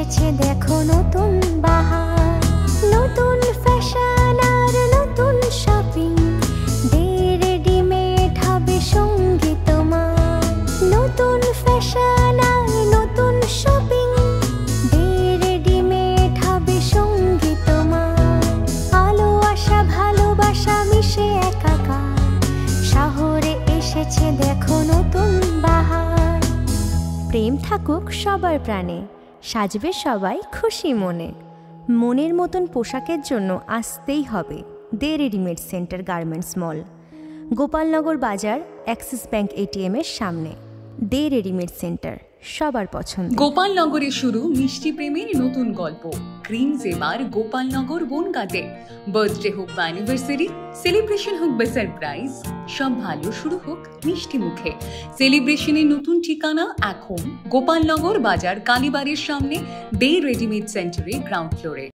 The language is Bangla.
এসেছে দেখো নতুন বাহার, নতুন ফ্যাশন আর নতুন শপিং, দে রেডিমেড হবে সঙ্গী তোমার। নতুন ফ্যাশন আর নতুন শপিং, দে রেডিমেড হবে সঙ্গী তোমার। আলো আশা ভালোবাসা মিশে একাকার, শহরে এসেছে দেখো নতুন বাহার। প্রেম থাকুক সবার প্রাণে, সাজবে সবাই খুশি মনে। মনের মতন পোশাকের জন্য আসতেই হবে দে রেডিমেড সেন্টার গার্মেন্টস মল, গোপালনগর বাজার, অ্যাক্সিস ব্যাংক এটিএম এর সামনে। দে রেডিমেড সেন্টার সবার পছন্দ। গোপালনগরে শুরু মিষ্টি প্রেমের নতুন গল্প। ক্রিমস এবার গোপালনগর বনগাঁতে। বার্থডে হোক বা অ্যানিভার্সারি, সেলিব্রেশন হোক বা সারপ্রাইজ, সব ভালো শুরু হোক মিষ্টি মুখে। সেলিব্রেশনের নতুন ঠিকানা এখন গোপালনগর বাজার, কালীবাড়ির সামনে, দে রেডিমেড সেন্টারে গ্রাউন্ড ফ্লোরে।